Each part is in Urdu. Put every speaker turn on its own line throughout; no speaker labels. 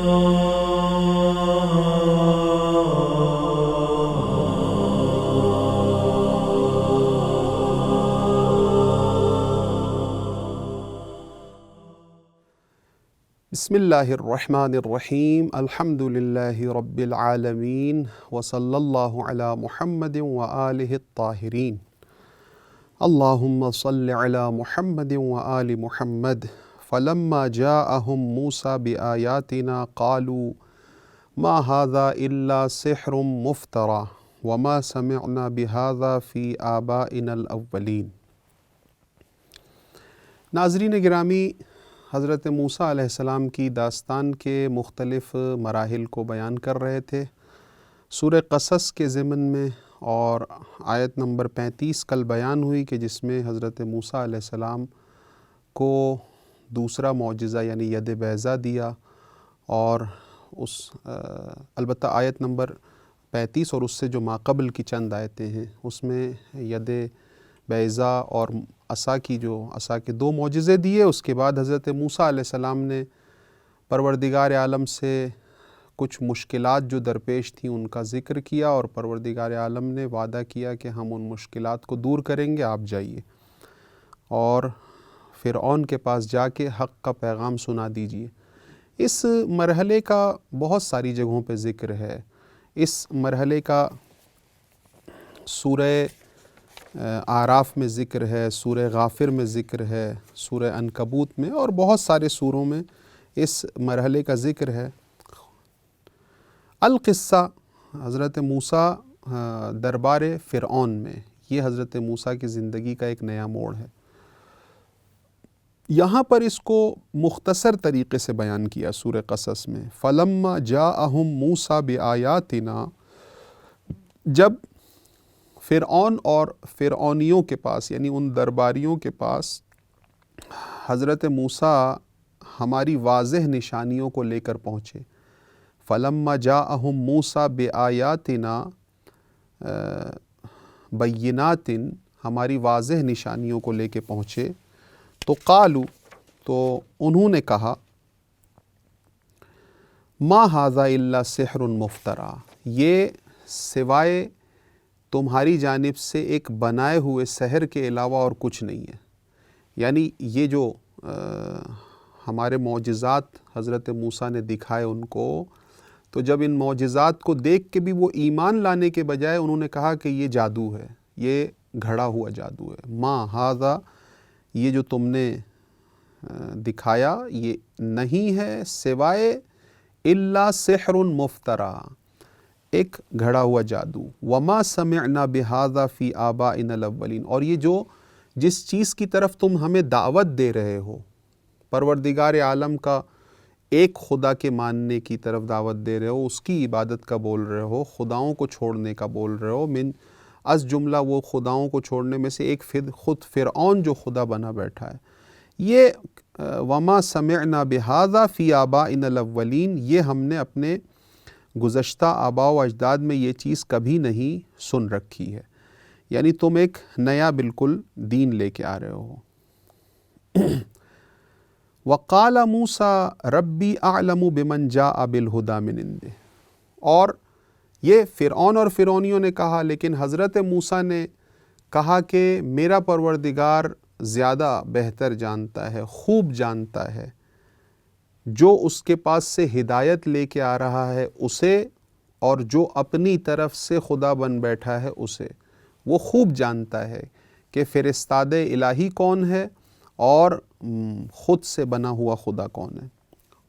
بسم اللہ الرحمن الرحیم الحمد للہ رب العالمین وصلی اللہ علی محمد وآلہ الطاہرین اللہم صل علی محمد وآل محمد فلما جاءہم موسیٰ بآیاتنا قالوا ما هذا الا سحر مفترى وما سمعنا بهذا في آبائنا الاولین۔ ناظرین گرامی، حضرت موسیٰ علیہ السلام کی داستان کے مختلف مراحل کو بیان کر رہے تھے سورہ قصص کے ضمن میں، اور آیت نمبر 35 کل بیان ہوئی کہ جس میں حضرت موسیٰ علیہ السلام کو دوسرا معجزہ یعنی ید بیضا دیا، اور البتہ آیت نمبر 35 اور اس سے جو ماقبل کی چند آیتیں ہیں اس میں ید بیضا اور عصا کے دو معجزے دیے۔ اس کے بعد حضرت موسیٰ علیہ السلام نے پروردگار عالم سے کچھ مشکلات جو درپیش تھیں ان کا ذکر کیا، اور پروردگار عالم نے وعدہ کیا کہ ہم ان مشکلات کو دور کریں گے، آپ جائیے اور فرعون کے پاس جا کے حق کا پیغام سنا دیجیے۔ اس مرحلے کا بہت ساری جگہوں پہ ذکر ہے۔ اس مرحلے کا سورہ اعراف میں ذکر ہے، سورہ غافر میں ذکر ہے، سورہ عنکبوت میں، اور بہت سارے سوروں میں اس مرحلے کا ذکر ہے۔ القصہ حضرت موسیٰ دربار فرعون میں، یہ حضرت موسیٰ کی زندگی کا ایک نیا موڑ ہے۔ یہاں پر اس کو مختصر طریقے سے بیان کیا سورہ قصص میں، فَلَمَّا جَاءَهُم مُوسَىٰ بِآيَاتِنَا، جب فرعون اور فرعونیوں کے پاس یعنی ان درباریوں کے پاس حضرت موسیٰ ہماری واضح نشانیوں کو لے کر پہنچے، فَلَمَّا جَاءَهُم مُوسَىٰ بِآيَاتِنَا بَيِّنَاتٍ، ہماری واضح نشانیوں کو لے کے پہنچے، تو قالوا، تو انہوں نے کہا، ما هذا الا سحر مفترى، یہ سوائے تمہاری جانب سے ایک بنائے ہوئے سحر کے علاوہ اور کچھ نہیں ہے۔ یعنی یہ جو ہمارے معجزات حضرت موسیٰ نے دکھائے ان کو، تو جب ان معجزات کو دیکھ کے بھی وہ ایمان لانے کے بجائے انہوں نے کہا کہ یہ جادو ہے، یہ گھڑا ہوا جادو ہے۔ ما ھذا، یہ جو تم نے دکھایا یہ نہیں ہے سوائے الا سحر مفترى، ایک گھڑا ہوا جادو۔ وما سمعنا بہذا فی آبائنا الاولین، اور یہ جو جس چیز کی طرف تم ہمیں دعوت دے رہے ہو، پروردگار عالم کا ایک خدا کے ماننے کی طرف دعوت دے رہے ہو، اس کی عبادت کا بول رہے ہو، خداؤں کو چھوڑنے کا بول رہے ہو، من از جملہ وہ خداؤں کو چھوڑنے میں سے ایک خود فرعون جو خدا بنا بیٹھا ہے، یہ وما سمعنا بہذا فی آبائنا الاولین، یہ ہم نے اپنے گزشتہ آباء و اجداد میں یہ چیز کبھی نہیں سن رکھی ہے۔ یعنی تم ایک نیا بالکل دین لے کے آ رہے ہو۔ وقال موسیٰ ربی اعلم بمن جاء بالہدی من عنده، اور یہ فرعون اور فرعونیوں نے کہا، لیکن حضرت موسیٰ نے کہا کہ میرا پروردگار زیادہ بہتر جانتا ہے، خوب جانتا ہے، جو اس کے پاس سے ہدایت لے کے آ رہا ہے اسے، اور جو اپنی طرف سے خدا بن بیٹھا ہے اسے، وہ خوب جانتا ہے کہ فرستاد الہی کون ہے اور خود سے بنا ہوا خدا کون ہے۔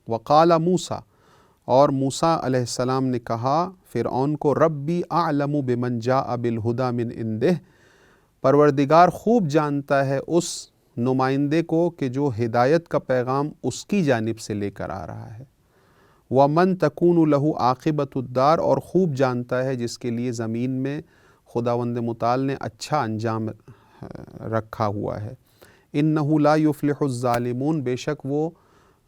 وقال موسیٰ، اور موسیٰ علیہ السلام نے کہا فرعون کو، ربی اعلم بمن جاء بالہدی من عنده، پروردگار خوب جانتا ہے اس نمائندے کو کہ جو ہدایت کا پیغام اس کی جانب سے لے کر آ رہا ہے۔ وَمَن تَكُونُ لَهُ عَاقِبَةُ الدَّارِ، اور خوب جانتا ہے جس کے لیے زمین میں خداوند متعال نے اچھا انجام رکھا ہوا ہے۔ إِنَّهُ لَا يُفْلِحُ الظَّالِمُونَ، بے شک وہ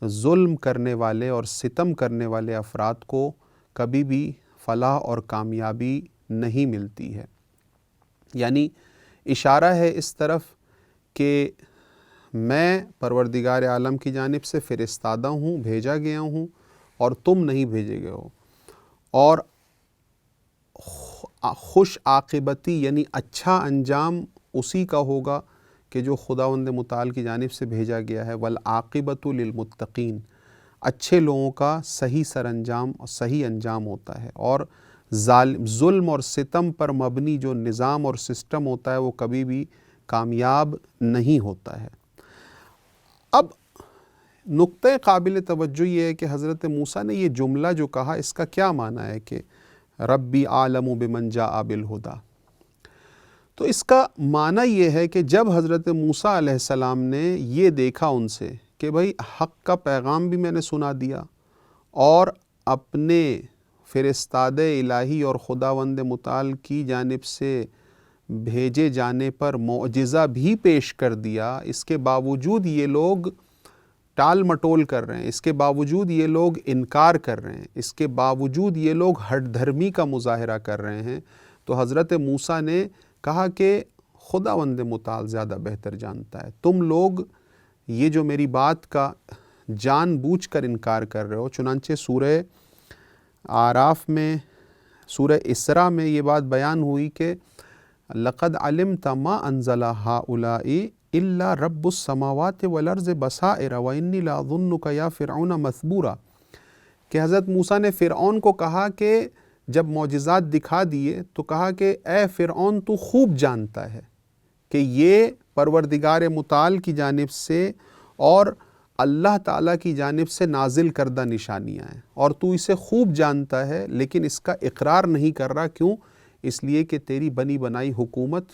ظلم کرنے والے اور ستم کرنے والے افراد کو کبھی بھی فلاح اور کامیابی نہیں ملتی ہے۔ یعنی اشارہ ہے اس طرف کہ میں پروردگار عالم کی جانب سے فرستادہ ہوں، بھیجا گیا ہوں، اور تم نہیں بھیجے گئے ہو، اور خوش عاقبتی یعنی اچھا انجام اسی کا ہوگا کہ جو خداوند متعال کی جانب سے بھیجا گیا ہے، والعاقبۃ للمتقین، اچھے لوگوں کا صحیح سر انجام اور صحیح انجام ہوتا ہے، اور ظلم اور ستم پر مبنی جو نظام اور سسٹم ہوتا ہے وہ کبھی بھی کامیاب نہیں ہوتا ہے۔ اب نقطہ قابل توجہ یہ ہے کہ حضرت موسیٰ نے یہ جملہ جو کہا اس کا کیا معنی ہے کہ ربی اعلم بمن جاء بالہدی؟ تو اس کا معنی یہ ہے کہ جب حضرت موسیٰ علیہ السلام نے یہ دیکھا ان سے کہ بھئی حق کا پیغام بھی میں نے سنا دیا، اور اپنے فرستاد الہی اور خداوند متعال کی جانب سے بھیجے جانے پر معجزہ بھی پیش کر دیا، اس کے باوجود یہ لوگ ٹال مٹول کر رہے ہیں، اس کے باوجود یہ لوگ انکار کر رہے ہیں، اس کے باوجود یہ لوگ ہٹ دھرمی کا مظاہرہ کر رہے ہیں، تو حضرت موسیٰ نے کہا کہ خداوند متعال زیادہ بہتر جانتا ہے، تم لوگ یہ جو میری بات کا جان بوجھ کر انکار کر رہے ہو۔ چنانچہ سورہ اعراف میں، سورہ اسراء میں یہ بات بیان ہوئی کہ لقد علمت ما انزل هؤلاء الا رب السماوات والارض بصائر وانی لاظنک یا فرعون مثبورا، کہ حضرت موسیٰ نے فرعون کو کہا کہ جب معجزات دکھا دیے تو کہا کہ اے فرعون تو خوب جانتا ہے کہ یہ پروردگار متعال کی جانب سے اور اللہ تعالیٰ کی جانب سے نازل کردہ نشانیاں ہیں، اور تو اسے خوب جانتا ہے لیکن اس کا اقرار نہیں کر رہا، کیوں؟ اس لیے کہ تیری بنی بنائی حکومت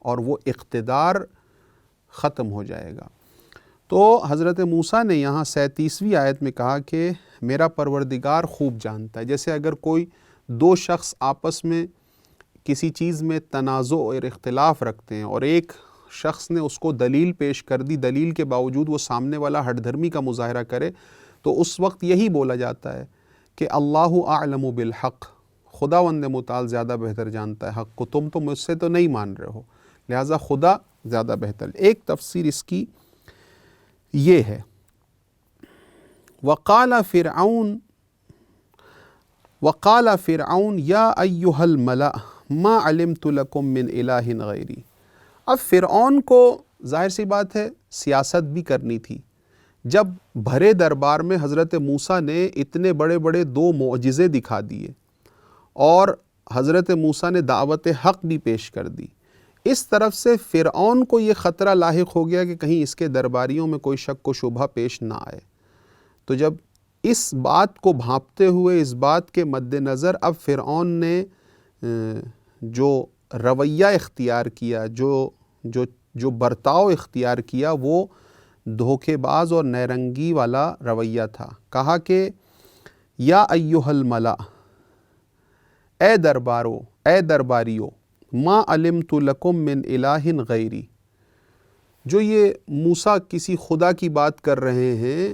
اور وہ اقتدار ختم ہو جائے گا۔ تو حضرت موسیٰ نے یہاں 37ویں آیت میں کہا کہ میرا پروردگار خوب جانتا ہے۔ جیسے اگر کوئی دو شخص آپس میں کسی چیز میں تنازع اور اختلاف رکھتے ہیں اور ایک شخص نے اس کو دلیل پیش کر دی، دلیل کے باوجود وہ سامنے والا ہٹ دھرمی کا مظاہرہ کرے، تو اس وقت یہی بولا جاتا ہے کہ اللہ اعلم بالحق، خداوند متعال زیادہ بہتر جانتا ہے حق کو، تم تو مجھ سے تو نہیں مان رہے ہو، لہٰذا خدا زیادہ بہتر۔ ایک تفسیر اس کی یہ ہے، وقال فرعون یا ایہا الملأ ما علمت لکم من الہ غیری۔ اب فرعون کو ظاہر سی بات ہے سیاست بھی کرنی تھی، جب بھرے دربار میں حضرت موسیٰ نے اتنے بڑے بڑے دو معجزے دکھا دیے اور حضرت موسیٰ نے دعوت حق بھی پیش کر دی، اس طرف سے فرعون کو یہ خطرہ لاحق ہو گیا کہ کہیں اس کے درباریوں میں کوئی شک و شبہ پیش نہ آئے۔ تو جب اس بات کو بھانپتے ہوئے، اس بات کے مد نظر اب فرعون نے جو رویہ اختیار کیا، جو برتاؤ اختیار کیا، وہ دھوکے باز اور نیرنگی والا رویہ تھا۔ کہا کہ یا ایہا الملأ، اے درباریو، ما علمت لکم من الہ غیری، جو یہ موسیٰ کسی خدا کی بات کر رہے ہیں،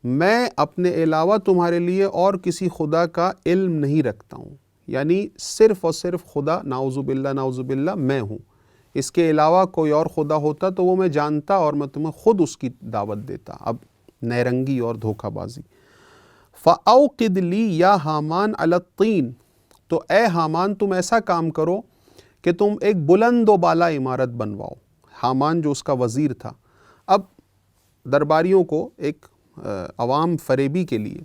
میں اپنے علاوہ تمہارے لیے اور کسی خدا کا علم نہیں رکھتا ہوں، یعنی صرف اور صرف خدا، نعوذ باللہ میں ہوں، اس کے علاوہ کوئی اور خدا ہوتا تو وہ میں جانتا اور میں تمہیں خود اس کی دعوت دیتا۔ اب نیرنگی اور دھوکہ بازی۔ فَأَوْقِدْ لِي يَا حَامَانُ عَلَى الطِّينِ، تو اے حامان تم ایسا کام کرو کہ تم ایک بلند و بالا عمارت بنواؤ۔ حامان جو اس کا وزیر تھا، اب درباریوں کو ایک عوام فریبی کے لیے،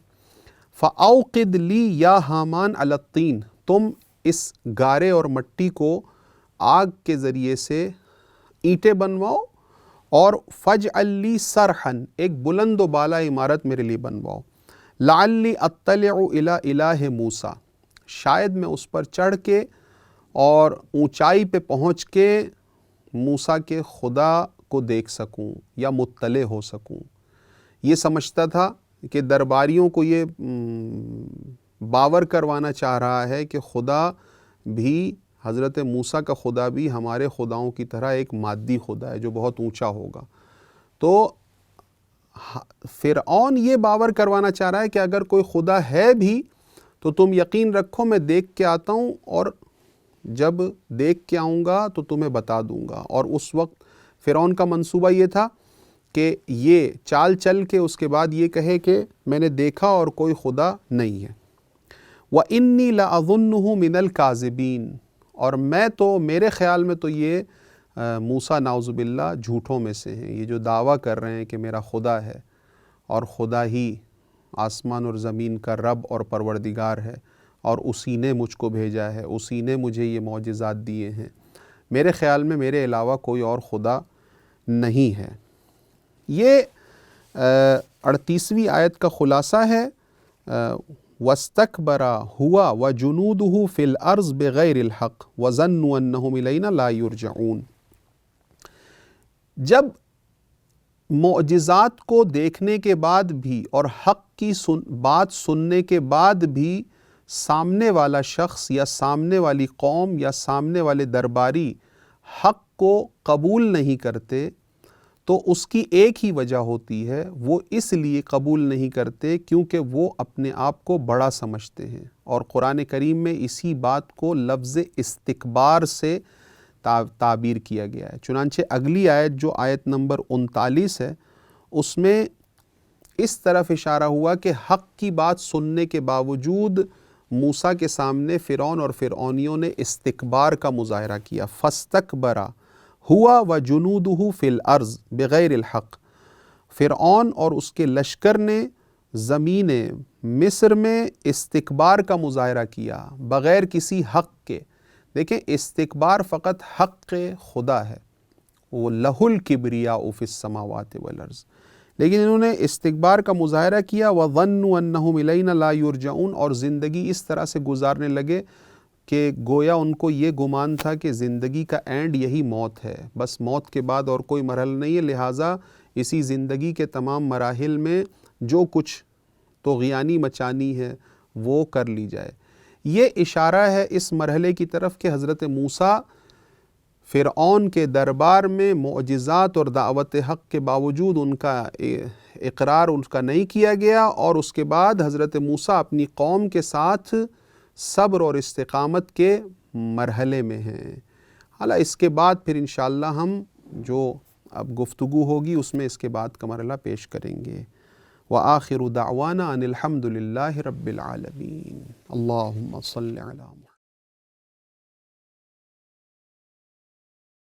فَأَوْقِدْ لِي يَا حَامَانُ عَلَى الطِّينِ، تم اس گارے اور مٹی کو آگ کے ذریعے سے اینٹیں بنواؤ، اور فَاجْعَلْ لِي صَرْحًا، ایک بلند و بالا عمارت میرے لیے بنواؤ، لَعَلِّي أَطَّلِعُ إِلَىٰ إِلَٰهِ موسیٰ، شاید میں اس پر چڑھ کے اور اونچائی پہ پہنچ کے موسیٰ کے خدا کو دیکھ سکوں یا مطلع ہو سکوں۔ یہ سمجھتا تھا کہ درباریوں کو یہ باور کروانا چاہ رہا ہے کہ خدا بھی، حضرت موسیٰ کا خدا بھی ہمارے خداؤں کی طرح ایک مادی خدا ہے جو بہت اونچا ہوگا۔ تو فرعون یہ باور کروانا چاہ رہا ہے کہ اگر کوئی خدا ہے بھی تو تم یقین رکھو میں دیکھ کے آتا ہوں، اور جب دیکھ کے آؤں گا تو تمہیں بتا دوں گا۔ اور اس وقت فرعون کا منصوبہ یہ تھا کہ یہ چال چل کے اس کے بعد یہ کہے کہ میں نے دیکھا اور کوئی خدا نہیں ہے۔ وَإِنِّي لَأَظُنُّهُ مِنَ الْكَاذِبِينَ، اور میں تو میرے خیال میں تو یہ موسیٰ نعوذ باللہ جھوٹوں میں سے ہیں، یہ جو دعویٰ کر رہے ہیں کہ میرا خدا ہے اور خدا ہی آسمان اور زمین کا رب اور پروردگار ہے اور اسی نے مجھ کو بھیجا ہے، اسی نے مجھے یہ معجزات دیے ہیں، میرے خیال میں میرے علاوہ کوئی اور خدا نہیں ہے۔ یہ 38ویں آیت کا خلاصہ ہے، وَاسْتَكْبَرَ هُوَ وَجُنُودُهُ فِي الْأَرْضِ بِغَيْرِ الْحَقِّ وَظَنُّوا أَنَّهُمْ إِلَيْنَا لَا يُرْجَعُونَ۔ جب معجزات کو دیکھنے کے بعد بھی اور حق کی بات سننے کے بعد بھی سامنے والا شخص یا سامنے والی قوم یا سامنے والے درباری حق کو قبول نہیں کرتے، تو اس کی ایک ہی وجہ ہوتی ہے، وہ اس لیے قبول نہیں کرتے کیونکہ وہ اپنے آپ کو بڑا سمجھتے ہیں، اور قرآن کریم میں اسی بات کو لفظ استکبار سے تعبیر کیا گیا ہے۔ چنانچہ اگلی آیت جو آیت نمبر 39 ہے، اس میں اس طرف اشارہ ہوا کہ حق کی بات سننے کے باوجود موسیٰ کے سامنے فرعون اور فرعونیوں نے استکبار کا مظاہرہ کیا۔ فَاسْتَكْبَرَ ہوا وَجُنُودُهُ فِي الْأَرْضِ بِغَيْرِ الْحَقِّ، فرعون اور اس کے لشکر نے زمین مصر میں استکبار کا مظاہرہ کیا بغیر کسی حق کے۔ دیکھیں، استکبار فقط حق خدا ہے، وہ لَهُ الْكِبْرِيَاءُ فِي السَّمَاوَاتِ وَالْأَرْضِ، لیکن انہوں نے استکبار کا مظاہرہ کیا، وَظَنُّوا أَنَّهُمْ إِلَيْنَا لَا يُرْجَعُونَ، اور زندگی اس طرح سے گزارنے لگے کہ گویا ان کو یہ گمان تھا کہ زندگی کا اینڈ یہی موت ہے، بس موت کے بعد اور کوئی مرحلہ نہیں ہے، لہٰذا اسی زندگی کے تمام مراحل میں جو کچھ طغیانی مچانی ہے وہ کر لی جائے۔ یہ اشارہ ہے اس مرحلے کی طرف کہ حضرت موسیٰ فرعون کے دربار میں معجزات اور دعوت حق کے باوجود ان کا اقرار ان کا نہیں کیا گیا، اور اس کے بعد حضرت موسیٰ اپنی قوم کے ساتھ صبر اور استقامت کے مرحلے میں ہیں۔ حالا اس کے بعد پھر انشاءاللہ ہم جو اب گفتگو ہوگی اس میں اس کے بعد کا مرحلہ پیش کریں گے۔ وآخر دعوانا ان الحمد للہ رب العالمین۔ اللہم صل علی محمد۔